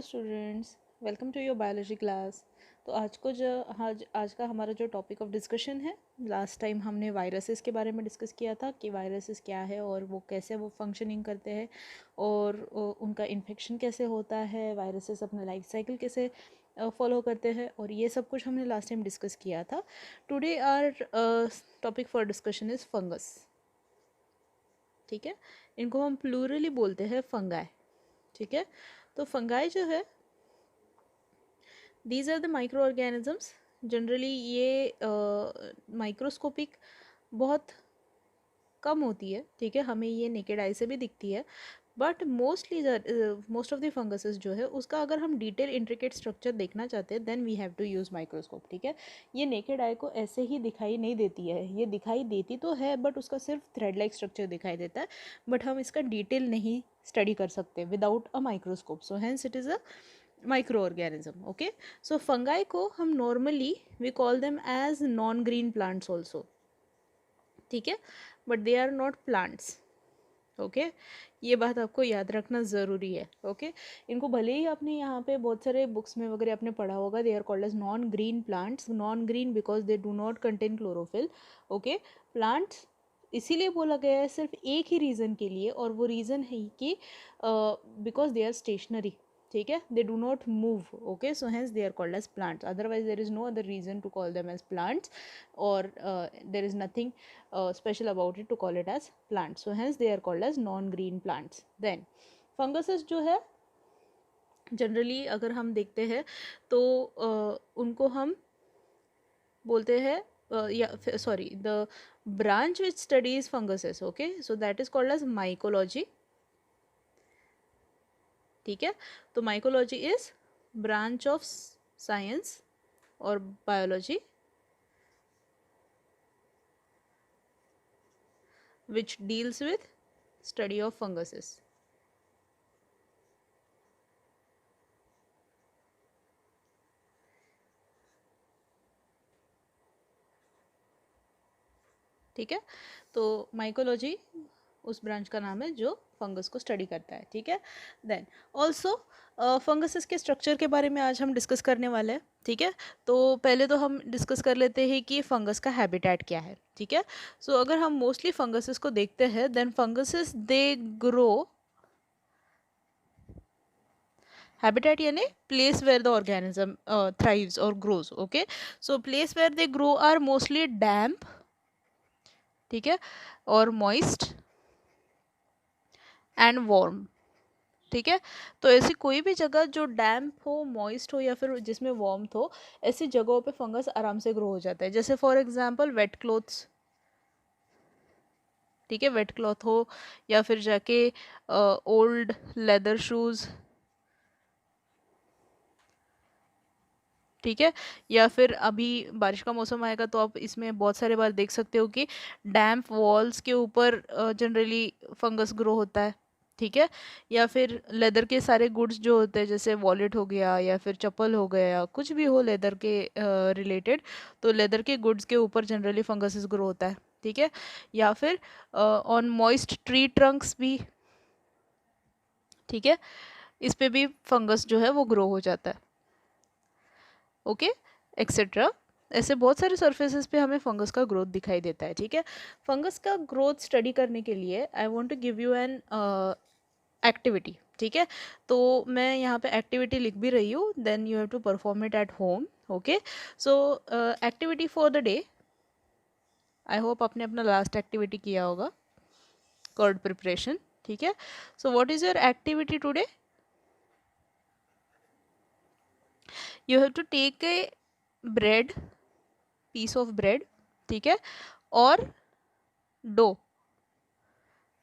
Students, welcome to your biology class. तो आज का हमारा जो टॉपिक ऑफ डिस्कशन है, लास्ट टाइम हमने वायरसेस के बारे में डिस्कस किया था कि वायरसेस क्या है और वो कैसे वो फंक्शनिंग करते हैं और उनका इन्फेक्शन कैसे होता है, वायरसेस अपना लाइफ साइकिल कैसे फॉलो करते हैं, और ये सब कुछ हमने लास्ट टाइम डिस्कस किया था। Today our topic for discussion is fungus. ठीक है, इनको हम प्लूरली बोलते हैं फंगाई। ठीक है, तो फंगाई जो है, these are the micro organisms. Generally ये माइक्रोस्कोपिक बहुत कम होती है। ठीक है, हमें ये नेकेड आई से भी दिखती है, but most of the funguses जो है उसका अगर हम डिटेल इंट्रिकेट स्ट्रक्चर देखना चाहते हैं then we have to use microscope. ठीक है, ये नेकेड आई को ऐसे ही दिखाई नहीं देती है, ये दिखाई देती तो है बट उसका सिर्फ थ्रेड लाइक स्ट्रक्चर दिखाई देता है, बट हम इसका डिटेल नहीं स्टडी कर सकते without a microscope. So hence it is a micro organism. Okay, so fungi को हम normally we call them as non green plants also. ठीक है, but they are not plants. Okay, ये बात आपको याद रखना ज़रूरी है। ओके, इनको भले ही आपने यहाँ पे बहुत सारे बुक्स में वगैरह आपने पढ़ा होगा, they are called as non green plants. Non green because they do not contain chlorophyll. Okay, plants इसीलिए बोला गया है सिर्फ एक ही रीज़न के लिए, और वो रीज़न है कि बिकॉज दे आर स्टेशनरी। ठीक है, they do not move. Okay, so hence they are called as plants, otherwise there is no other reason to call them as plants, और there is nothing special about it to call it as plants. So hence they are called as non-green plants. Then funguses जो है generally अगर हम देखते हैं तो उनको हम बोलते हैं या sorry the branch which studies funguses. Okay, so that is called as mycology. ठीक है, तो mycology is branch of science और biology which deals with study of funguses. ठीक है, तो माइकोलॉजी उस ब्रांच का नाम है जो फंगस को स्टडी करता है। ठीक है, देन ऑल्सो फंगसेस के स्ट्रक्चर के बारे में आज हम डिस्कस करने वाले हैं। ठीक है, तो पहले तो हम डिस्कस कर लेते हैं कि फंगस का हैबिटेट क्या है। ठीक है, सो अगर हम मोस्टली फंगसेस को देखते हैं then funguses they grow, habitat यानी place where the organism thrives और grows. Okay, so place where they grow are mostly damp, ठीक है, और मॉइस्ट एंड वार्म। ठीक है, तो ऐसी कोई भी जगह जो डैम्प हो, मॉइस्ट हो या फिर जिसमें वार्मथ हो, ऐसी जगहों पे फंगस आराम से ग्रो हो जाता है। जैसे फॉर एग्जांपल वेट क्लॉथ्स। ठीक है, वेट क्लॉथ हो या फिर जाके ओल्ड लेदर शूज़। ठीक है, या फिर अभी बारिश का मौसम आएगा तो आप इसमें बहुत सारे बार देख सकते हो कि डैम्प वॉल्स के ऊपर जनरली फंगस ग्रो होता है। ठीक है, या फिर लेदर के सारे गुड्स जो होते हैं जैसे वॉलेट हो गया या फिर चप्पल हो गया, कुछ भी हो लेदर के रिलेटेड, तो लेदर के गुड्स के ऊपर जनरली फंगस ग्रो होता है। ठीक है, या फिर ऑन मॉइस्ट ट्री ट्रंक्स भी। ठीक है, इस पे भी फंगस जो है वो ग्रो हो जाता है। Okay, etcetera. ऐसे बहुत सारे सरफेसेस पे हमें फंगस का ग्रोथ दिखाई देता है। ठीक है, फंगस का ग्रोथ स्टडी करने के लिए I want to give you an activity. ठीक है, तो मैं यहाँ पे एक्टिविटी लिख भी रही हूँ, then you have to perform it at home. Okay, so activity for the day, I hope आपने अपना लास्ट एक्टिविटी किया होगा, कर्ड प्रिपरेशन। ठीक है, so what is your activity today? You have to take a bread, piece of bread, ठीक है, और dough.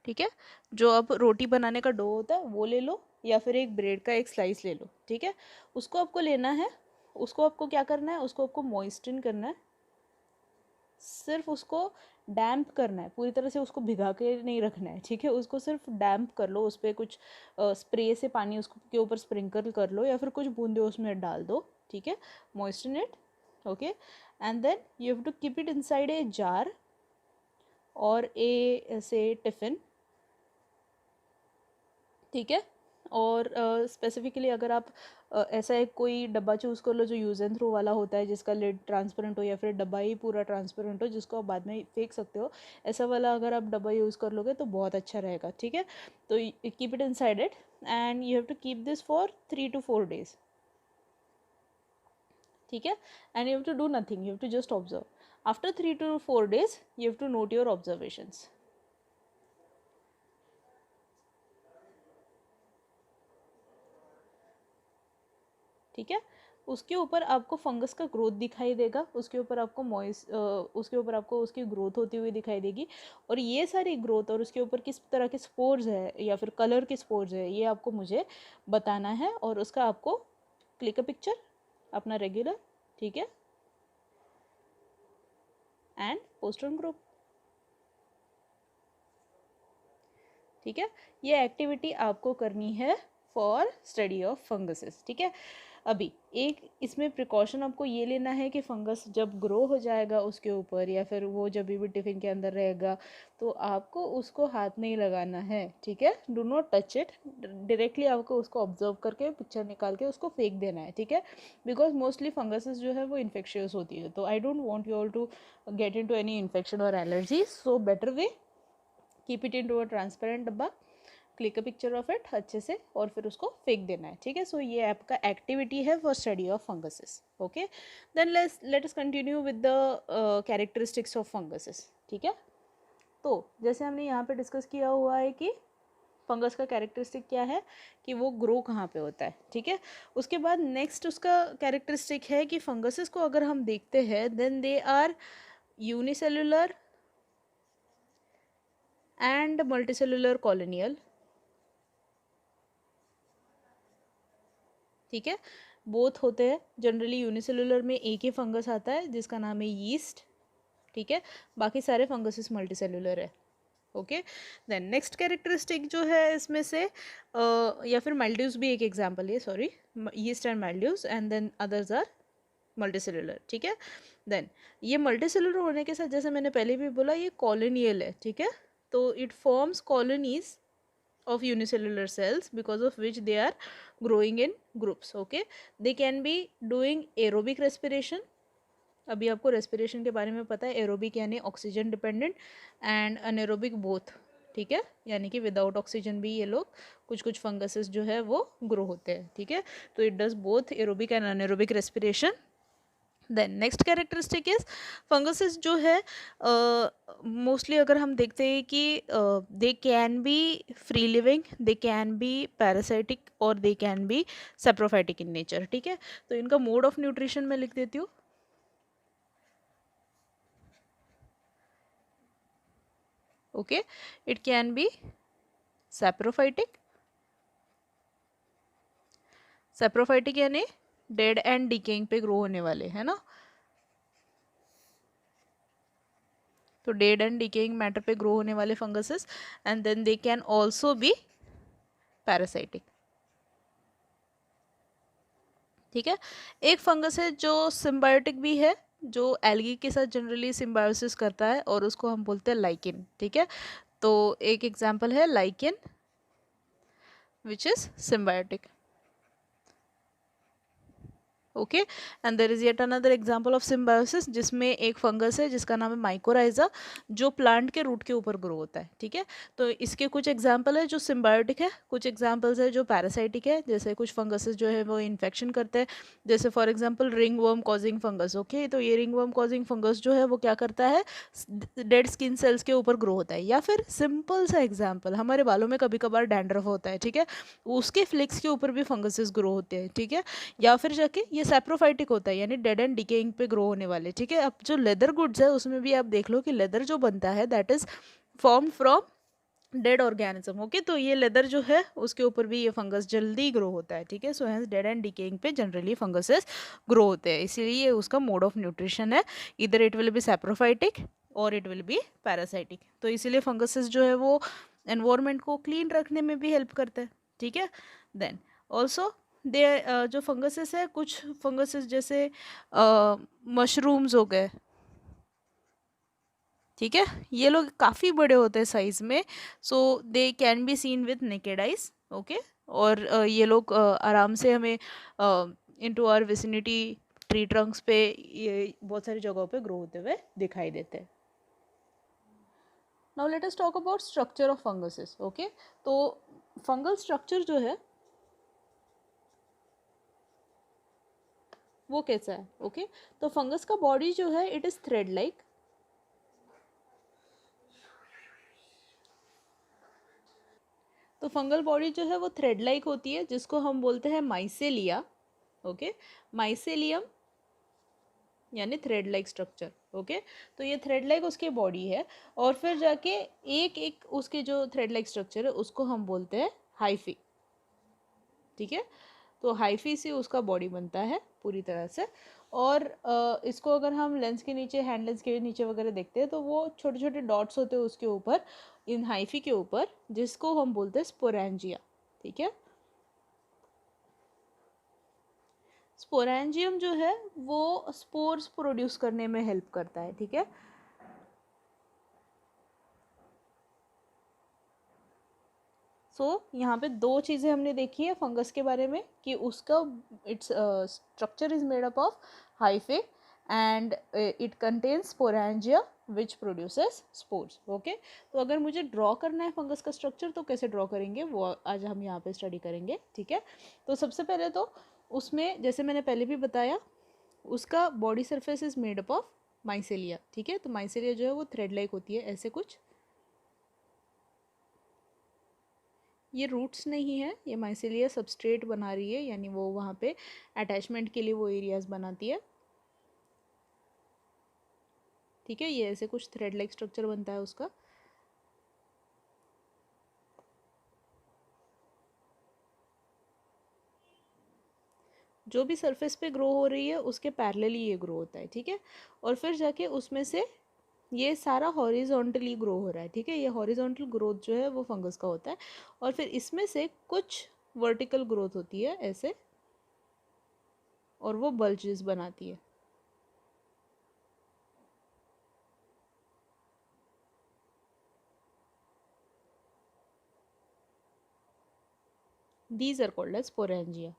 ठीक है, जो अब रोटी बनाने का डो होता है वो ले लो, या फिर एक ब्रेड का एक स्लाइस ले लो। ठीक है, उसको आपको लेना है, उसको आपको क्या करना है, उसको आपको मॉइस्टन करना है, सिर्फ उसको डैम्प करना है, पूरी तरह से उसको भिगा के नहीं रखना है। ठीक है, उसको सिर्फ डैम्प कर लो, उस पर कुछ स्प्रे से पानी उसको के ऊपर स्प्रिंकल कर लो या फिर कुछ बूंदे उसमें डाल दो। ठीक है, moisten it. Okay, and then you have to keep it inside a jar और ए से टिफिन। ठीक है, और स्पेसिफिकली अगर आप ऐसा एक कोई डब्बा चूज़ कर लो जो यूज़ एंड थ्रो वाला होता है, जिसका लिड ट्रांसपेरेंट हो या फिर डब्बा ही पूरा ट्रांसपेरेंट हो जिसको आप बाद में फेंक सकते हो, ऐसा वाला अगर आप डब्बा यूज़ कर लोगे तो बहुत अच्छा रहेगा, ठीक है। तो keep it inside it and you have to keep this for 3 to 4 days, ठीक है। And you have to do nothing, you have to just observe. After 3 to 4 days you have to note your observations, ठीक है। उसके ऊपर आपको fungus का growth दिखाई देगा, उसके ऊपर आपको उसके ऊपर आपको उसकी ग्रोथ होती हुई दिखाई देगी। और ये सारी ग्रोथ और उसके ऊपर किस तरह के स्पोर्स है या फिर कलर के स्पोर्स है ये आपको मुझे बताना है, और उसका आपको क्लिक अ पिक्चर अपना रेगुलर, ठीक है, एंड पोस्ट ऑन ग्रुप, ठीक है। ये एक्टिविटी आपको करनी है फॉर स्टडी ऑफ फंगसेस, ठीक है। अभी एक इसमें प्रिकॉशन आपको ये लेना है कि फंगस जब ग्रो हो जाएगा उसके ऊपर या फिर वो जब भी टिफ़िन के अंदर रहेगा तो आपको उसको हाथ नहीं लगाना है, ठीक है। Do not touch it directly, आपको उसको ऑब्जर्व करके पिक्चर निकाल के उसको फेंक देना है, ठीक है। बिकॉज मोस्टली फंगसेस जो है वो इन्फेक्शियस होती है, तो I don't want you all to get into any infection और allergy, so better way keep it into a transparent डब्बा, click a picture of it अच्छे से और फिर उसको फेंक देना है, ठीक है। सो ये आपका एक्टिविटी है for study of funguses, okay. Then let us continue with the characteristics of funguses, ठीक है। तो जैसे हमने यहाँ पे डिस्कस किया हुआ है कि फंगस का कैरेक्टरिस्टिक क्या है कि वो ग्रो कहाँ पे होता है, ठीक है। उसके बाद नेक्स्ट उसका कैरेक्टरिस्टिक है कि फंगसेस को अगर हम देखते हैं then they are unicellular and multicellular colonial, ठीक है। बोथ होते हैं। जनरली यूनिसेलुलर में एक ही फंगस आता है जिसका नाम है यीस्ट, ठीक है। बाकी सारे फंगसेस मल्टीसेलुलर है, ओके। देन नेक्स्ट कैरेक्टरिस्टिक जो है इसमें से या फिर माइल्ड्यूज भी एक एग्जांपल है, sorry, yeast and mildews and then others are multicellular, ठीक है। देन ये मल्टीसेलुलर होने के साथ जैसे मैंने पहले भी बोला ये कॉलोनियल है, ठीक है। तो it forms colonies of unicellular cells because of which they are growing in groups, okay. They can be doing aerobic respiration, अभी आपको रेस्पिरेशन के बारे में पता है, एरोबिक यानी oxygen dependent and anaerobic both, ठीक है, यानी कि विदाउट ऑक्सीजन भी ये लोग कुछ फंगसेस जो है वो ग्रो होते हैं, ठीक है। तो it does both aerobic and anaerobic respiration. Then next characteristic is funguses जो है मोस्टली अगर हम देखते हैं कि they can be free living, they can be parasitic और they can be saprophytic in nature, ठीक है। तो इनका मोड ऑफ न्यूट्रिशन मैं लिख देती हूँ, okay. It can be saprophytic, saprophytic यानी डेड एंड डिकेइंग पे ग्रो होने वाले, है ना। तो डेड एंड डिकेइंग मैटर पे ग्रो होने वाले funguses, and then they can also be parasitic, ठीक है। एक फंगस है जो सिम्बायोटिक भी है, जो एल्गी के साथ जनरली सिम्बायोसिस करता है और उसको हम बोलते हैं लाइकिन, ठीक है। तो एक एग्जांपल है lichen which is symbiotic, okay. And there is yet another example of symbiosis जिसमें एक फंगस है जिसका नाम है माइकोराइजा, जो प्लांट के रूट के ऊपर ग्रो होता है, ठीक है। तो इसके कुछ एग्जांपल है जो सिम्बायोटिक है, कुछ एग्जांपल्स है जो पैरासाइटिक है, जैसे कुछ फंगसेस जो है वो इन्फेक्शन करते हैं, जैसे for example ring worm causing fungus, okay. तो ये रिंग वर्म कॉजिंग फंगस जो है वो क्या करता है, डेड स्किन सेल्स के ऊपर ग्रो होता है। या फिर सिंपल सा एग्जाम्पल, हमारे बालों में कभी कभार डैंड्रफ होता है, ठीक है, उसके फ्लिक्स के ऊपर भी फंगसेस ग्रो होते हैं, ठीक है। या फिर जाके ये सैप्रोफाइटिक होता है यानी डेड एंड डिकेइंग पे ग्रो होने वाले, ठीक है। अब जो लेदर गुड्स है उसमें भी आप देख लो कि लेदर जो बनता है that is form from dead organism, okay. तो ये लेदर जो है उसके ऊपर भी ये फंगस जल्दी ग्रो होता है, ठीक है। So hence dead and decaying पे जनरली फंगसेस ग्रो होते हैं, इसीलिए उसका मोड ऑफ न्यूट्रिशन है इधर इट विल बी सैप्रोफाइटिक और इट विल बी पैरासाइटिक। तो इसीलिए फंगसेस जो है वो एनवायरनमेंट को क्लीन रखने में भी हेल्प करते हैं, ठीक है। देन ऑल्सो दे जो फंगसेस है, कुछ फंगसेस जैसे मशरूम्स हो गए, ठीक है, ये लोग काफ़ी बड़े होते हैं साइज में, so they can be seen with naked eyes, okay. और ये लोग आराम से हमें into our vicinity tree trunks पे ये बहुत सारी जगहों पे ग्रो होते हुए दिखाई देते हैं. Now let us talk about structure of funguses. Okay, तो फंगल स्ट्रक्चर जो है वो कैसा है. ओके, तो फंगस का बॉडी जो है इट इज थ्रेड लाइक. तो फंगल बॉडी जो है वो थ्रेड लाइक होती है, जिसको हम बोलते हैं माइसेलिया. ओके, माइसेलियम यानी थ्रेड लाइक स्ट्रक्चर. ओके, तो ये थ्रेड लाइक उसकी बॉडी है. और फिर जाके एक एक उसके जो थ्रेड लाइक स्ट्रक्चर है उसको हम बोलते हैं हाइफी. ठीक है, तो हाइफी से उसका बॉडी बनता है पूरी तरह से. और इसको अगर हम लेंस के नीचे, हैंड लेंस के नीचे वगैरह देखते हैं तो वो छोटे छोटे डॉट्स होते हैं उसके ऊपर, इन हाइफी के ऊपर, जिसको हम बोलते हैं स्पोरेंजिया. ठीक है, स्पोरेंजियम जो है वो स्पोर्स प्रोड्यूस करने में हेल्प करता है. ठीक है, यहाँ पे दो चीज़ें हमने देखी है फंगस के बारे में कि उसका its structure is made up of hyphae and it contains sporangia which produces spores. Okay, तो अगर मुझे ड्रॉ करना है फंगस का स्ट्रक्चर तो कैसे ड्रॉ करेंगे वो आज हम यहाँ पे स्टडी करेंगे. ठीक है, तो सबसे पहले तो उसमें जैसे मैंने पहले भी बताया उसका body surface is made up of mycelia. ठीक है, तो माइसेलिया जो है वो थ्रेड लाइक होती है ऐसे कुछ. ये रूट्स नहीं है, ये माइसेलिया सबस्ट्रेट बना रही है, यानी वो वहाँ पे अटैचमेंट के लिए वो एरियाज बनाती है. ठीक है, ये ऐसे कुछ थ्रेड लाइक स्ट्रक्चर बनता है उसका. जो भी सरफेस पे ग्रो हो रही है उसके पैरेलली ये ग्रो होता है. ठीक है, और फिर जाके उसमें से ये सारा हॉरिजॉन्टली ग्रो हो रहा है. ठीक है, ये हॉरिजॉन्टल ग्रोथ जो है वो फंगस का होता है. और फिर इसमें से कुछ वर्टिकल ग्रोथ होती है ऐसे, और वो बल्जेस बनाती है. These are called as sporangia.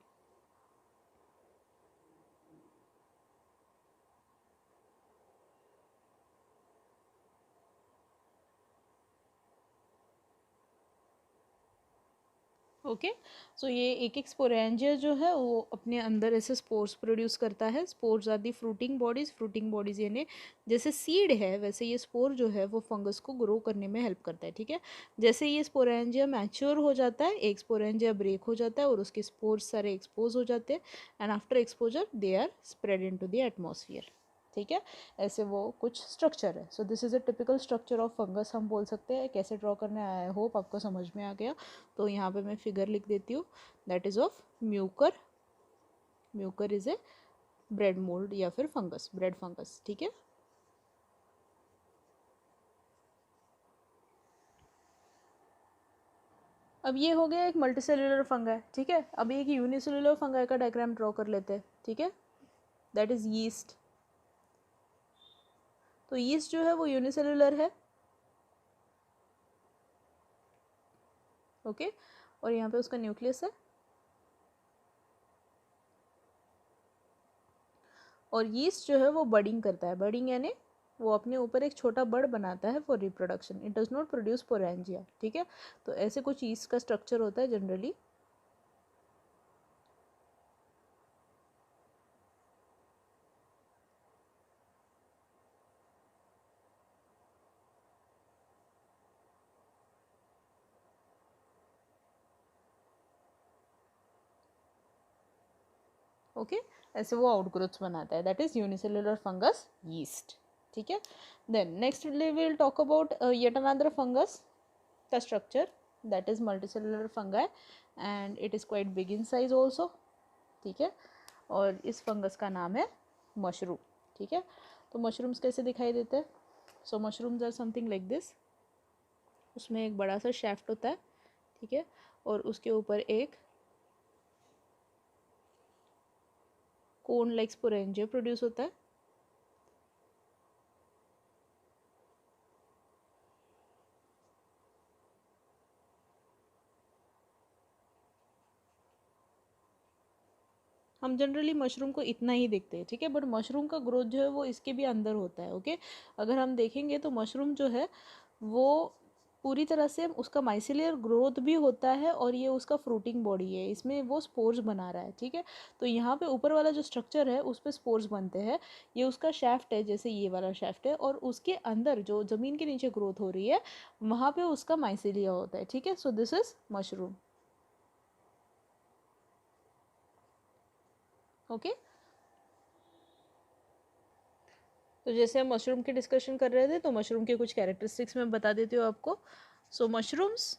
Okay, so ये एक एक स्पोरेंजिया जो है वो अपने अंदर ऐसे स्पोर्स प्रोड्यूस करता है. Spores are the fruiting bodies. Fruiting bodies यानी जैसे सीड है वैसे ये स्पोर जो है वो फंगस को ग्रो करने में हेल्प करता है. ठीक है, जैसे ये स्पोरेंजिया मैच्योर हो जाता है, एक स्पोरेंजिया ब्रेक हो जाता है और उसके स्पोर्स सारे एक्सपोज हो जाते हैं. And after exposure they are spread into the atmosphere. ठीक है, ऐसे वो कुछ स्ट्रक्चर है. So this is a typical structure of fungus हम बोल सकते हैं. कैसे ड्रॉ करना है आई होप आपको समझ में आ गया. तो यहाँ पे मैं फिगर लिख देती हूँ. That is of Mucor. Mucor is a bread mould या फिर फंगस, ब्रेड फंगस. ठीक है, अब ये हो गया एक मल्टीसेल्युलर फंगाई. ठीक है, अब एक यूनिसेल्युलर फंगाई का डायग्राम ड्रॉ कर लेते हैं. ठीक है, दैट इज़ यीस्ट. तो यीस्ट जो है वो यूनिसेल्युलर है. ओके, और यहाँ पे उसका न्यूक्लियस है. और यीस्ट जो है वो बडिंग करता है. बडिंग यानी वो अपने ऊपर एक छोटा बड़ बनाता है for reproduction. It does not produce sporangia. ठीक है, तो ऐसे कुछ यीस्ट का स्ट्रक्चर होता है जनरली. ओके, ऐसे वो आउटग्रोथ्स बनाता है. That is unicellular fungus yeast. ठीक है, then next we will talk about yet another fungus का structure. That is multicellular fungi and it is quite big in size also. ठीक है, और इस फंगस का नाम है मशरूम. ठीक है, तो मशरूम्स कैसे दिखाई देते हैं. So mushrooms are something like this. उसमें एक बड़ा सा शेफ्ट होता है. ठीक है, और उसके ऊपर एक कोन लाइक स्पोरेंजिया प्रोड्यूस होता है. हम जनरली मशरूम को इतना ही देखते हैं, ठीक है, बट मशरूम का ग्रोथ जो है वो इसके भी अंदर होता है, ओके। अगर हम देखेंगे तो मशरूम जो है वो पूरी तरह से उसका माइसेलियर ग्रोथ भी होता है और ये उसका फ्रूटिंग बॉडी है, इसमें वो स्पोर्स बना रहा है, ठीक है। तो यहाँ पे ऊपर वाला जो स्ट्रक्चर है उस पर स्पोर्स बनते हैं, ये उसका शैफ्ट है, जैसे ये वाला शैफ्ट है, और उसके अंदर जो ज़मीन के नीचे ग्रोथ हो रही है वहाँ पे उसका माइसेलिया होता है, ठीक है। So this is mushroom, okay. तो जैसे हम मशरूम की डिस्कशन कर रहे थे तो मशरूम के कुछ कैरेक्टरिस्टिक्स मैं बता देती हूँ आपको। सो मशरूम्स,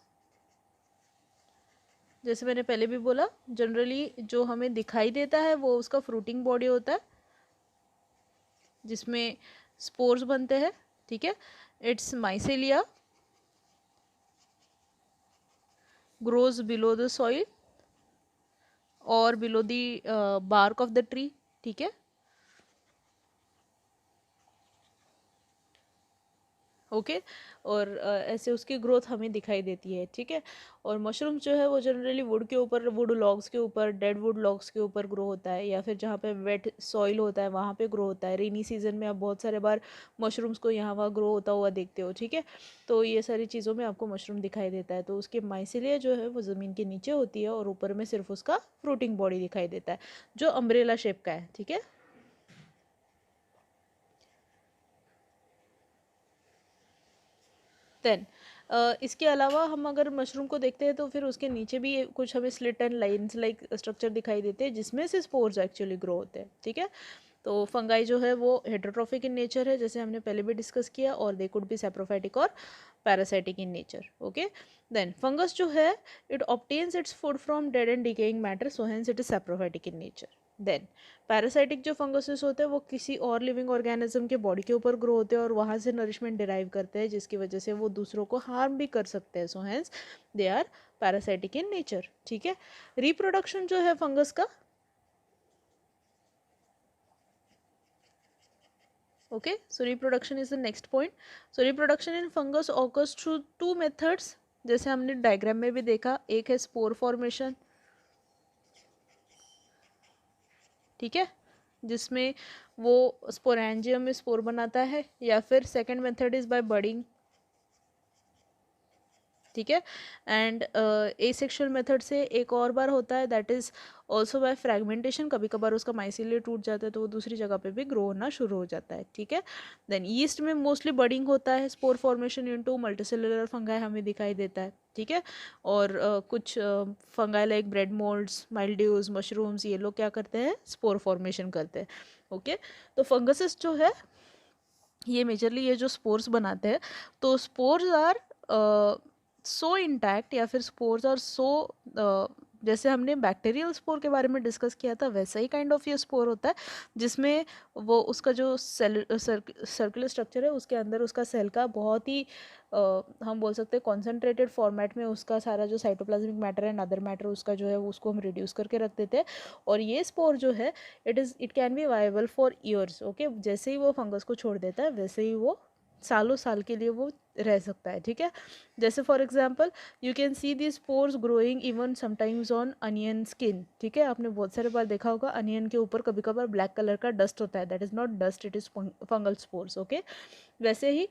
जैसे मैंने पहले भी बोला, जनरली जो हमें दिखाई देता है वो उसका फ्रूटिंग बॉडी होता है जिसमें स्पोर्स बनते हैं, ठीक है। Its mycelia grows below the soil और below the bark of the tree, ठीक है, ओके। और ऐसे उसकी ग्रोथ हमें दिखाई देती है, ठीक है। और मशरूम जो है वो जनरली वुड के ऊपर, वुड लॉग्स के ऊपर, डेड वुड लॉग्स के ऊपर ग्रो होता है, या फिर जहाँ पे वेट सॉइल होता है वहाँ पे ग्रो होता है। रेनी सीजन में आप बहुत सारे बार मशरूम्स को यहाँ वहाँ ग्रो होता हुआ देखते हो, ठीक है। तो ये सारी चीज़ों में आपको मशरूम दिखाई देता है। तो उसके माइसेलिया जो है वो ज़मीन के नीचे होती है और ऊपर में सिर्फ उसका फ्रूटिंग बॉडी दिखाई देता है जो अम्ब्रेला शेप का है, ठीक है। देन इसके अलावा हम अगर मशरूम को देखते हैं तो फिर उसके नीचे भी कुछ हमें slit and lines like structure दिखाई देते हैं जिसमें से स्पोर्स एक्चुअली ग्रो होते हैं, ठीक है। तो फंगाई जो है वो हेटेरोट्रॉफिक इन नेचर है, जैसे हमने पहले भी डिस्कस किया, और दे कुड बी सैप्रोफाइटिक और parasitic in nature, okay. Then fungus जो है it obtains its food from dead and decaying matter, so hence it is saprophytic in nature. Then parasitic जो फंगसेस होते हैं वो किसी और लिविंग ऑर्गेनिज्म के बॉडी के ऊपर ग्रो होते हैं और वहाँ से नरिशमेंट डिराइव करते हैं जिसकी वजह से वो दूसरों को हार्म भी कर सकते हैं, so hence they are parasitic in nature, ठीक है। रिप्रोडक्शन जो है फंगस का, okay, so reproduction is the next point. So reproduction in fungus occurs through two methods, जैसे हमने डायग्राम में भी देखा, एक है स्पोर फॉर्मेशन, ठीक है, जिसमें वो स्पोरेंजियम में स्पोर बनाता है, या फिर second method is by budding, ठीक है। एंड एसेक्सुअल मेथड से एक और बार होता है, that is also by fragmentation, कभी कभार उसका माइसीलिया टूट जाता है तो वो दूसरी जगह पे भी ग्रो होना शुरू हो जाता है, ठीक है। देन ईस्ट में मोस्टली बडिंग होता है, spore formation into multicellular fungi हमें दिखाई देता है, ठीक है। और कुछ fungi like bread moulds, mildews, mushrooms, ये लोग क्या करते हैं, स्पोर फॉर्मेशन करते हैं, ओके। तो फंगसेस जो है ये मेजरली ये जो स्पोर्स बनाते हैं, तो स्पोर्स आर सो इंटैक्ट, या फिर स्पोर्स आर सो, जैसे हमने बैक्टीरियल स्पोर के बारे में डिस्कस किया था वैसा ही काइंड ऑफ ये स्पोर होता है, जिसमें वो उसका जो सेल सर्कुलर स्ट्रक्चर है उसके अंदर उसका सेल का बहुत ही हम बोल सकते हैं कॉन्सेंट्रेटेड फॉर्मेट में उसका सारा जो cytoplasmic matter and other matter उसका जो है उसको हम रिड्यूस करके रख देते हैं। और ये स्पोर जो है it can B viable for years, okay. जैसे ही वो फंगस को छोड़ देता है वैसे ही वो सालों साल के लिए वो रह सकता है, ठीक है। जैसे for example you can see the spores growing even sometimes on onion skin, ठीक है। आपने बहुत सारे बार देखा होगा अनियन के ऊपर कभी कभार ब्लैक कलर का डस्ट होता है, that is not dust, it is fungal spores, okay. वैसे ही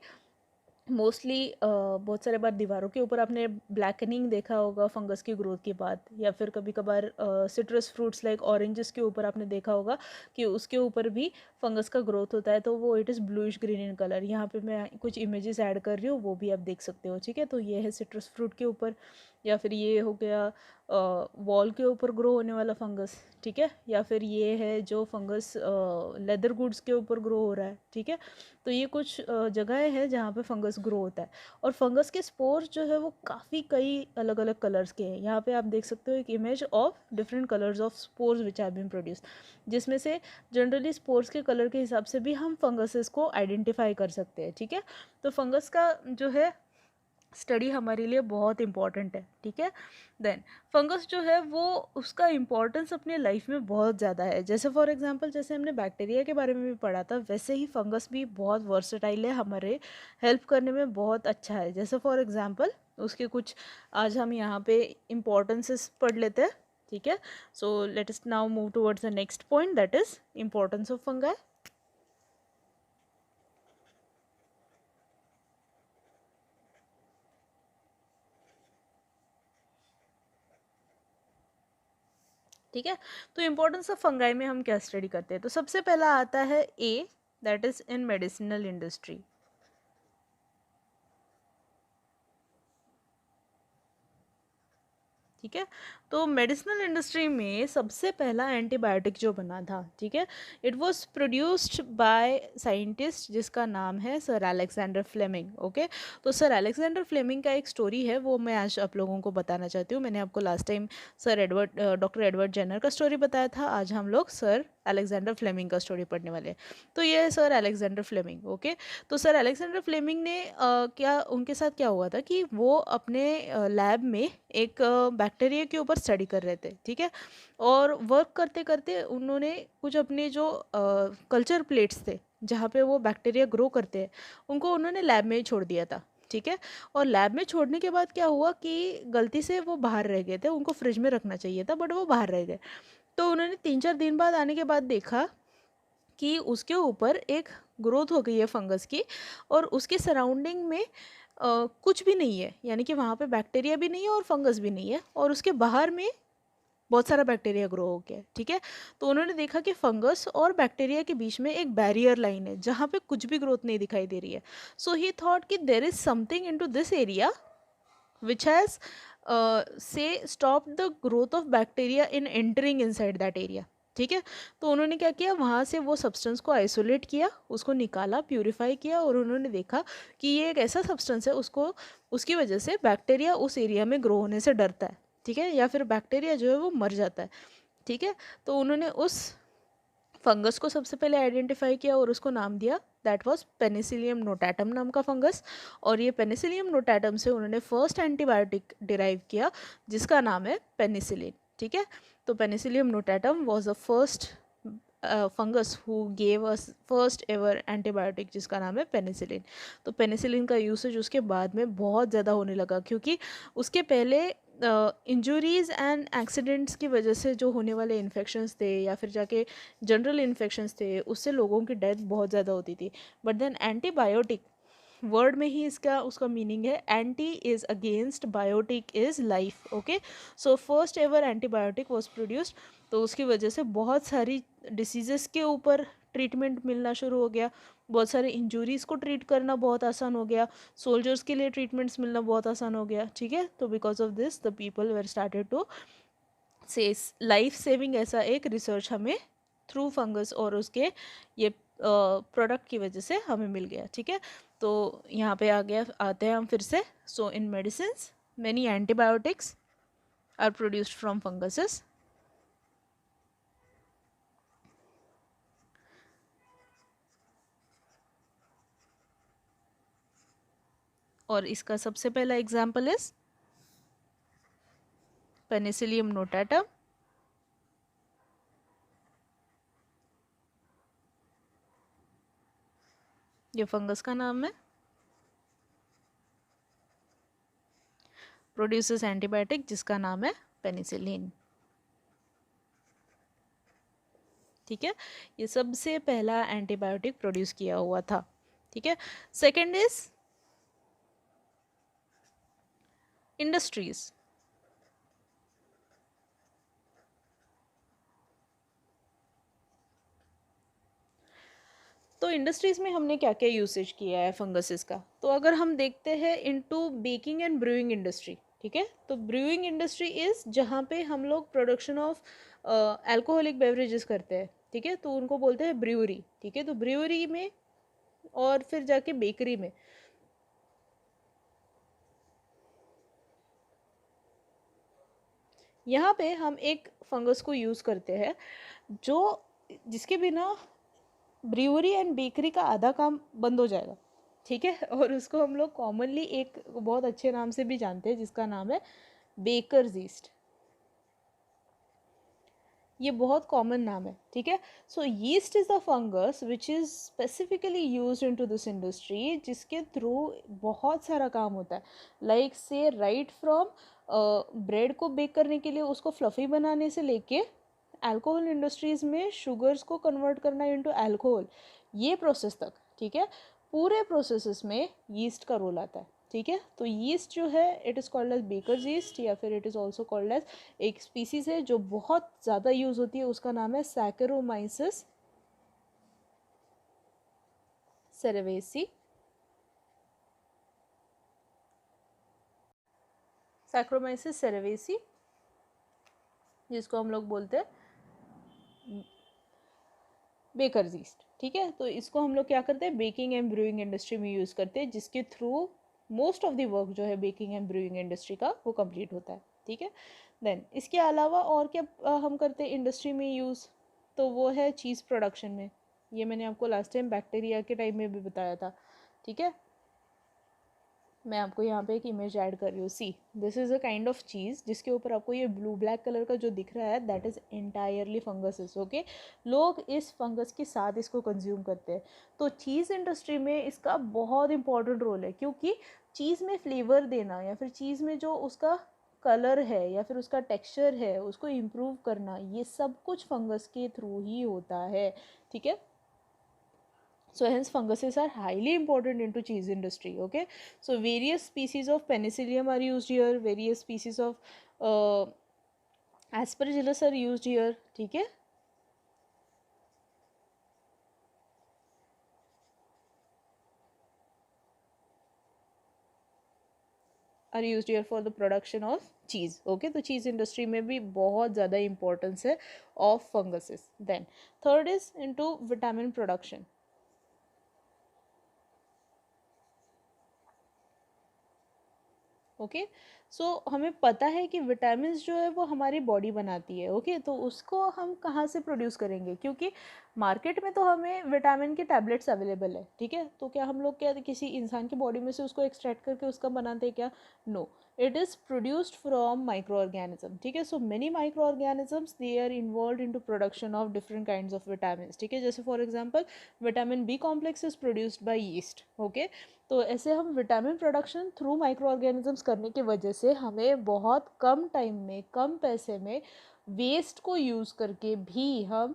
मोस्टली बहुत सारे बार दीवारों के ऊपर आपने ब्लैकनिंग देखा होगा फंगस की ग्रोथ के बाद, या फिर कभी कभार सिट्रस फ्रूट्स लाइक ऑरेंजेस के ऊपर आपने देखा होगा कि उसके ऊपर भी फंगस का ग्रोथ होता है, तो वो it is bluish green in colour. यहाँ पे मैं कुछ इमेजेस ऐड कर रही हूँ, वो भी आप देख सकते हो, ठीक है। तो ये है सिट्रस फ्रूट के ऊपर, या फिर ये हो गया वॉल के ऊपर ग्रो होने वाला फंगस, ठीक है, या फिर ये है जो फंगस लेदर गुड्स के ऊपर ग्रो हो रहा है, ठीक है। तो ये कुछ जगहें हैं जहाँ पे फंगस ग्रो होता है। और फंगस के स्पोर्स जो है वो काफ़ी कई अलग अलग कलर्स के हैं। यहाँ पे आप देख सकते हो एक image of different colours of spores which have been produce, जिसमें से जनरली स्पोर्स के कलर के हिसाब से भी हम फंगसेस को आइडेंटिफाई कर सकते हैं, ठीक है। तो फंगस का जो है स्टडी हमारे लिए बहुत इंपॉर्टेंट है, ठीक है। देन फंगस जो है वो उसका इम्पोर्टेंस अपने लाइफ में बहुत ज़्यादा है। जैसे फॉर एग्जांपल जैसे हमने बैक्टीरिया के बारे में भी पढ़ा था, वैसे ही फंगस भी बहुत वर्सेटाइल है, हमारे हेल्प करने में बहुत अच्छा है। जैसे फॉर एग्जांपल उसके कुछ आज हम यहाँ पे इम्पोर्टेंसेस पढ़ लेते हैं। ठीक है. So let us now move towards the next point, that is importance of fungi. ठीक है. तो इम्पोर्टेंस ऑफ फंगाई में हम क्या स्टडी करते हैं? तो सबसे पहला आता है A, that is in medicinal industry. ठीक है. तो मेडिसिनल इंडस्ट्री में सबसे पहला एंटीबायोटिक जो बना था, ठीक है, it was produced by scientist जिसका नाम है सर अलेक्जेंडर फ्लेमिंग. ओके. तो सर अलेक्जेंडर फ्लेमिंग का एक स्टोरी है, वो मैं आज आप लोगों को बताना चाहती हूँ. मैंने आपको last time doctor Edward Jenner का स्टोरी बताया था. आज हम लोग सर अलेक्जेंडर फ्लेमिंग का स्टोरी पढ़ने वाले हैं. तो ये है सर अलेक्जेंडर फ्लेमिंग. ओके. तो सर अलेक्जेंडर फ्लेमिंग ने क्या उनके साथ क्या हुआ था कि वो अपने लैब में एक बैक्टीरिया के ऊपर स्टडी कर रहे थे. ठीक है. और वर्क करते करते उन्होंने कुछ अपने जो कल्चर प्लेट्स थे जहाँ पे वो बैक्टीरिया ग्रो करते हैं, उनको उन्होंने लैब में ही छोड़ दिया था. ठीक है. और लैब में छोड़ने के बाद क्या हुआ कि गलती से वो बाहर रह गए थे, उनको फ्रिज में रखना चाहिए था बट वो बाहर रह गए. तो उन्होंने 3-4 दिन बाद आने के बाद देखा कि उसके ऊपर एक ग्रोथ हो गई है फंगस की, और उसके सराउंडिंग में कुछ भी नहीं है, यानी कि वहाँ पे बैक्टीरिया भी नहीं है और फंगस भी नहीं है, और उसके बाहर में बहुत सारा बैक्टीरिया ग्रो हो गया है. ठीक है. तो उन्होंने देखा कि फंगस और बैक्टीरिया के बीच में एक बैरियर लाइन है जहाँ पे कुछ भी ग्रोथ नहीं दिखाई दे रही है. सो ही थॉट कि there is something into this area which has से stop the growth of bacteria in entering inside that area. ठीक है. तो उन्होंने क्या किया, वहाँ से वो सब्सटेंस को आइसोलेट किया, उसको निकाला, प्यूरिफाई किया, और उन्होंने देखा कि ये एक ऐसा सब्सटेंस है उसको उसकी वजह से बैक्टीरिया उस एरिया में ग्रो होने से डरता है. ठीक है. या फिर बैक्टीरिया जो है वो मर जाता है. ठीक है. तो उन्होंने उस फंगस को सबसे पहले आइडेंटिफाई किया और उसको नाम दिया, दैट वाज पेनिसिलियम नोटाटम नाम का फंगस. और ये पेनिसिलियम नोटाटम से उन्होंने फर्स्ट एंटीबायोटिक डिराइव किया जिसका नाम है पेनिसिलिन. ठीक है. तो Penicillium notatum was the first fungus who gave us first ever antibiotic जिसका नाम है पेनिसिलिन. तो पेनिसिलिन का यूसेज उसके बाद में बहुत ज़्यादा होने लगा, क्योंकि उसके पहले इंजरीज एंड एक्सीडेंट्स की वजह से जो होने वाले इन्फेक्शंस थे या फिर जाके जनरल इन्फेक्शंस थे, उससे लोगों की डेथ बहुत ज़्यादा होती थी. बट देन एंटीबायोटिक वर्ड में ही इसका उसका मीनिंग है, anti is against, biotic is life. Okay. So first ever antibiotic was produced. तो उसकी वजह से बहुत सारी डिसीजेस के ऊपर ट्रीटमेंट मिलना शुरू हो गया, बहुत सारे इंजरीज को ट्रीट करना बहुत आसान हो गया, सोल्जर्स के लिए ट्रीटमेंट्स मिलना बहुत आसान हो गया. ठीक है. तो because of this the people were started to say life saving ऐसा एक रिसर्च हमें थ्रू फंगस और उसके ये प्रोडक्ट की वजह से हमें मिल गया. ठीक है. तो यहाँ पे आते हैं हम फिर से. So in medicine many antibiotics are produced from funguses. और इसका सबसे पहला एग्जाम्पल इज पेनिसिलियम नोटाटम. ये फंगस का नाम है, प्रोड्यूसेस एंटीबायोटिक जिसका नाम है पेनिसिलिन. ठीक है. ये सबसे पहला एंटीबायोटिक प्रोड्यूस किया हुआ था. ठीक है. Second is industries. तो इंडस्ट्रीज में हमने क्या क्या यूसेज किया है फंगसेस का? तो अगर हम देखते हैं into baking and brewing industry. ठीक है. तो ब्रूइंग इंडस्ट्री इज जहाँ पे हम लोग प्रोडक्शन ऑफ अल्कोहलिक बेवरेजेस करते हैं. ठीक है. तो उनको बोलते हैं ब्रूअरी. ठीक है. तो ब्रूअरी में और फिर जाके बेकरी में, यहाँ पे हम एक फंगस को यूज़ करते हैं जो जिसके बिना ब्रूअरी एंड बेकरी का आधा काम बंद हो जाएगा. ठीक है. और उसको हम लोग कॉमनली एक बहुत अच्छे नाम से भी जानते हैं जिसका नाम है बेकर्स ईस्ट. ये बहुत कॉमन नाम है. ठीक है. So yeast is the fungus which is specifically use into this industry, जिसके थ्रू बहुत सारा काम होता है. लाइक से राइट फ्रॉम ब्रेड को बेक करने के लिए उसको फ्लफ़ी बनाने से लेके अल्कोहल इंडस्ट्रीज़ में शुगर्स को कन्वर्ट करना इनटू अल्कोहल, ये प्रोसेस तक, ठीक है, पूरे प्रोसेसेस में यीस्ट का रोल आता है, ठीक है। तो यीस्ट जो है it is called as baker's yeast, या फिर it is also called as, एक स्पीसीज़ है जो बहुत ज़्यादा यूज़ होती है, उसका नाम है सैकरोमाइसिस सेरेवेसी, सैक्रोमाइसिस सेरेवेसी, जिसको हम लोग बोलते हैं बेकर्स ईस्ट, ठीक है। तो इसको हम लोग क्या करते हैं, बेकिंग एंड ब्रूइंग इंडस्ट्री में यूज़ करते हैं, जिसके through most of the work जो है बेकिंग एंड ब्रूइंग इंडस्ट्री का वो कंप्लीट होता है, ठीक है। देन इसके अलावा और क्या हम करते हैं इंडस्ट्री में यूज़, तो वो है चीज़ प्रोडक्शन में। ये मैंने आपको लास्ट टाइम बैक्टीरिया के टाइम में भी बताया था, ठीक है। मैं आपको यहाँ पे एक इमेज ऐड कर रही हूँ, see this is a kind of चीज़ जिसके ऊपर आपको ये ब्लू ब्लैक कलर का जो दिख रहा है that is entirely fungus, okay. लोग इस फंगस के साथ इसको कंज्यूम करते हैं। तो चीज़ इंडस्ट्री में इसका बहुत इंपॉर्टेंट रोल है, क्योंकि चीज़ में फ्लेवर देना या फिर चीज़ में जो उसका कलर है या फिर उसका टेक्सचर है उसको इम्प्रूव करना, ये सब कुछ फंगस के थ्रू ही होता है, ठीक है। So hence funguses are highly important into cheese industry, okay. So various species of penicillium are used here, various species of aspergillus are used here, ठीक है। are used here for the production of cheese, okay। तो cheese industry में भी बहुत ज़्यादा importance है of funguses। then third is into vitamin production, okay. So हमें पता है कि विटामिन्स जो है वो हमारी बॉडी बनाती है, ओके। तो उसको हम कहाँ से प्रोड्यूस करेंगे, क्योंकि मार्केट में तो हमें विटामिन के टैबलेट्स अवेलेबल है, ठीक है। तो क्या हम लोग क्या किसी इंसान की बॉडी में से उसको एक्सट्रैक्ट करके उसका बनाते हैं क्या, no, it is produced from micro organism, ठीक है। So many micro organisms they are involved into production of different kind of vitamin, ठीक है। जैसे for example vitamin B complex is produced by yeast, okay. तो ऐसे हम vitamin production through micro organisms करने की वजह से हमें बहुत कम टाइम में कम पैसे में वेस्ट को यूज़ करके भी हम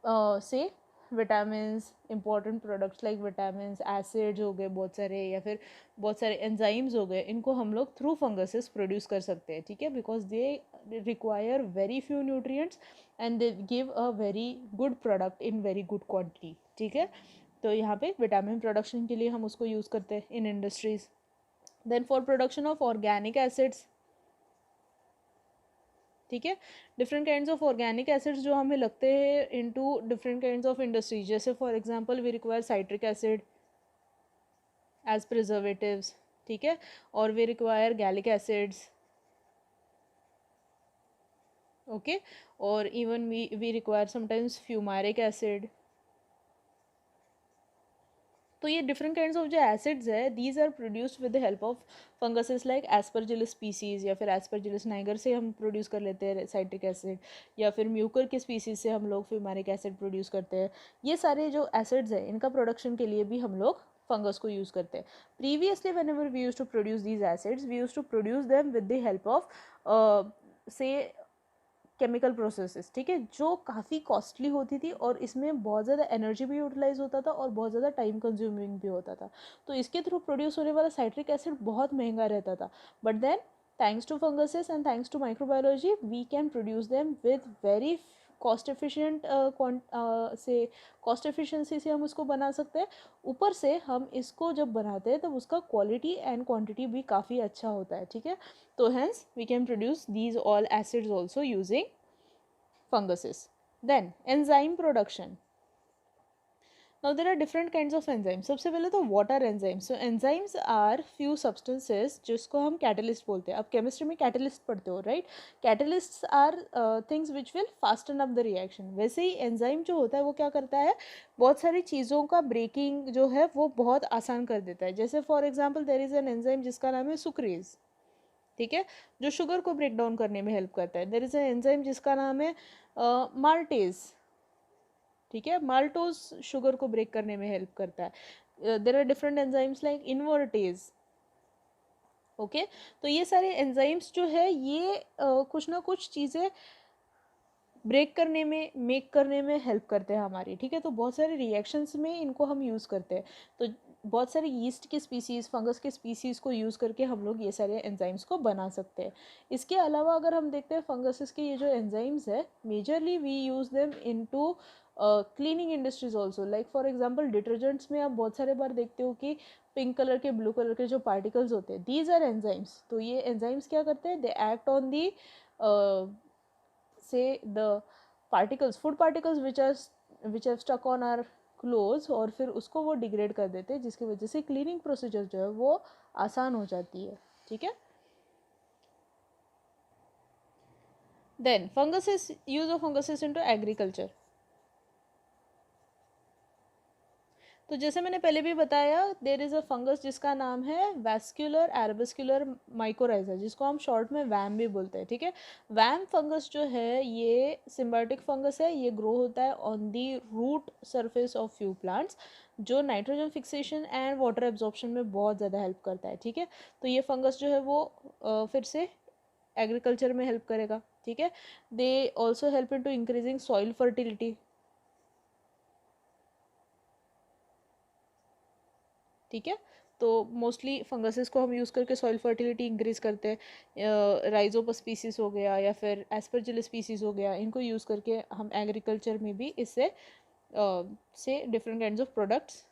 से vitamins, important products like vitamins, acids हो गए बहुत सारे, या फिर बहुत सारे एंजाइम्स हो गए, इनको हम लोग थ्रू फंगसेस प्रोड्यूस कर सकते हैं, ठीक है। Because they require very few nutrients and they give a very good product in very good quantity, ठीक है। तो यहाँ पे विटामिन प्रोडक्शन के लिए हम उसको यूज़ करते हैं in industries. Then for production of organic acids, ठीक है, different kinds of organic acids जो हमें लगते हैं into different kinds of industries, जैसे for example we require citric acid as preservatives, ठीक है, और we require gallic acids, okay, और even we require sometimes fumaric acid. तो ये डिफरेंट काइंड्स ऑफ जो एसिड्स है these are produced with the help of funguses like Aspergillus species, या फिर एस्परजिलस नाइगर से हम प्रोड्यूस कर लेते हैं साइट्रिक एसिड, या फिर म्यूकर के स्पीसीज से हम लोग फ्यूमारिक एसिड प्रोड्यूस करते हैं। ये सारे जो एसिड्स हैं इनका प्रोडक्शन के लिए भी हम लोग फंगस को यूज़ करते हैं। Previously whenever we use to produce these acids we use to produce them with the help of से केमिकल प्रोसेसेस, ठीक है, जो काफ़ी कॉस्टली होती थी और इसमें बहुत ज़्यादा एनर्जी भी यूटिलाइज होता था और बहुत ज़्यादा टाइम कंज्यूमिंग भी होता था। तो इसके थ्रू प्रोड्यूस होने वाला साइट्रिक एसिड बहुत महंगा रहता था, but then thanks to funguses and thanks to microbiology we can produce them with very cost efficient से कॉस्ट एफिशिएंसी से हम उसको बना सकते हैं। ऊपर से हम इसको जब बनाते हैं तब उसका क्वालिटी एंड क्वांटिटी भी काफ़ी अच्छा होता है, ठीक है। तो hence we can produce these all acids also using funguses. Then enzyme production. Now there are different kinds of enzymes. सबसे पहले तो water enzymes. So enzymes are few substances जिसको हम catalyst बोलते हैं। अब chemistry में catalyst पढ़ते हो, right? Catalysts are things which will fasten up the reaction. वैसे ही enzyme जो होता है वो क्या करता है, बहुत सारी चीज़ों का breaking जो है वो बहुत आसान कर देता है। जैसे for example there is an enzyme जिसका नाम है sucrase, ठीक है, जो शुगर को ब्रेक डाउन करने में हेल्प करता है। देयर इज अ एंजाइम जिसका नाम है माल्टेज, ठीक है, माल्टोज शुगर को ब्रेक करने में हेल्प करता है। There are different enzymes like invertase, okay तो ये सारे एंजाइम्स जो है ये कुछ ना कुछ चीज़ें ब्रेक करने में, मेक करने में हेल्प करते हैं हमारी, ठीक है। तो बहुत सारे रिएक्शंस में इनको हम यूज़ करते हैं। तो बहुत सारे यीस्ट के स्पीसीज़, फंगस के स्पीसीज़ को यूज़ करके हम लोग ये सारे एंजाइम्स को बना सकते हैं। इसके अलावा अगर हम देखते हैं फंगसेस के ये जो एंजाइम्स है, majorly we use them into cleaning industries also. Like for example detergents में आप बहुत सारे बार देखते हो कि पिंक कलर के, ब्लू कलर के जो पार्टिकल्स होते हैं, दीज आर एंजाइम्स। तो ये एंजाइम्स क्या करते हैं, they act on the say the particles, food particles which have stuck on our clothes, और फिर उसको वो डिग्रेड कर देते हैं, जिसकी वजह से क्लीनिंग प्रोसीजर जो है वो आसान हो जाती है, ठीक है। Then funguses, use of funguses into agriculture. तो जैसे मैंने पहले भी बताया, देर इज़ अ फंगस जिसका नाम है वैस्कुलर एर्बस्कुलर माइकोराइजा, जिसको हम शॉर्ट में वैम भी बोलते हैं, ठीक है। वैम फंगस जो है ये सिम्बायोटिक फंगस है। ये ग्रो होता है on the root surface of few plants, जो nitrogen fixation and water absorption में बहुत ज़्यादा हेल्प करता है, ठीक है। तो ये फंगस जो है वो फिर से एग्रीकल्चर में हेल्प करेगा, ठीक है। They also help into increasing soil fertility, ठीक है। तो मोस्टली फंगसेस को हम यूज़ करके सॉइल फर्टिलिटी इंक्रीज करते हैं। राइजोपस स्पीसीज हो गया या फिर एस्परजिलस स्पीसीज हो गया, इनको यूज़ करके हम एग्रीकल्चर में भी इससे से different kinds of products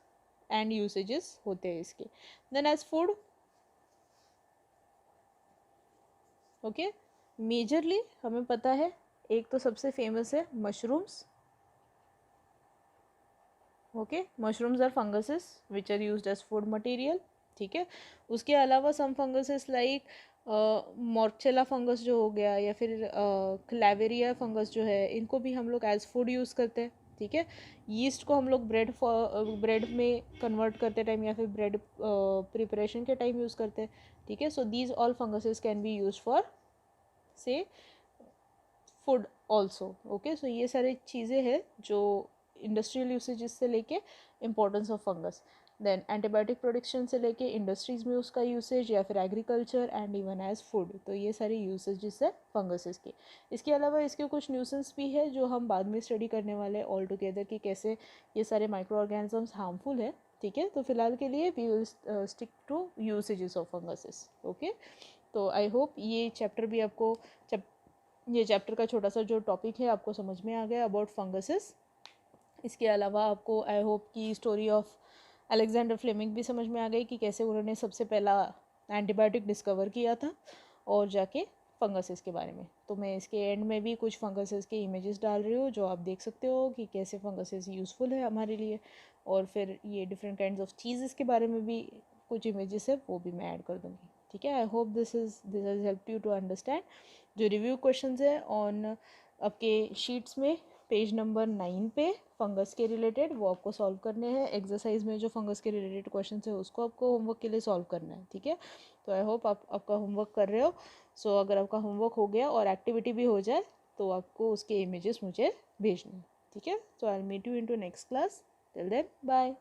and usages होते हैं इसके। Then as food, okay, majorly हमें पता है एक तो सबसे फेमस है mushrooms, okay. Mushrooms are funguses which are used as food material, ठीक है। उसके अलावा some funguses like Morchella fungus जो हो गया, या फिर क्लेवेरिया फंगस जो है, इनको भी हम लोग एज फूड यूज़ करते हैं, ठीक है। यीस्ट को हम लोग ब्रेड में कन्वर्ट करते टाइम या फिर ब्रेड प्रिपरेशन के टाइम यूज़ करते हैं, ठीक है। So these all funguses can be use for से फूड ऑल्सो, ओके। सो ये सारी चीज़ें हैं जो इंडस्ट्रियल यूसेजेस से लेके importance of fungus, then antibiotic production से लेके इंडस्ट्रीज में उसका यूसेज, या फिर agriculture and even as food. तो ये सारी यूसेजेस है फंगसेस के। इसके अलावा इसके कुछ न्यूसेंस भी है जो हम बाद में स्टडी करने वाले हैं ऑल टुगेदर, कि कैसे ये सारे माइक्रो ऑर्गेनिजम्स हार्मफुल है, ठीक है। तो फिलहाल के लिए we will stick to usages of funguses, okay. तो आई होप ये चैप्टर भी आपको, ये चैप्टर का छोटा सा जो टॉपिक है आपको समझ में आ गया अबाउट फंगसेस। इसके अलावा आपको आई होप की स्टोरी ऑफ अलेक्जेंडर फ्लेमिंग भी समझ में आ गई, कि कैसे उन्होंने सबसे पहला एंटीबायोटिक डिस्कवर किया था और जाके फंगसेस के बारे में। तो मैं इसके एंड में भी कुछ फंगसेस के इमेजेस डाल रही हूँ, जो आप देख सकते हो कि कैसे फंगसेस यूज़फुल है हमारे लिए। और फिर ये डिफरेंट काइंड्स ऑफ चीज़ेस के बारे में भी कुछ इमेजेस है, वो भी मैं ऐड कर दूँगी, ठीक है। I hope this has help you to understand. जो रिव्यू क्वेश्चंस है ऑन आपके शीट्स में पेज नंबर 9 पे फंगस के रिलेटेड, वो आपको सॉल्व करने हैं। एक्सरसाइज में जो फंगस के रिलेटेड क्वेश्चन है उसको आपको होमवर्क के लिए सॉल्व करना है, ठीक है। तो आई होप आप आपका होमवर्क कर रहे हो। सो अगर आपका होमवर्क हो गया और एक्टिविटी भी हो जाए तो आपको उसके इमेजेस मुझे भेजने हैं, ठीक है। So I will meet you in to next class. Till then bye.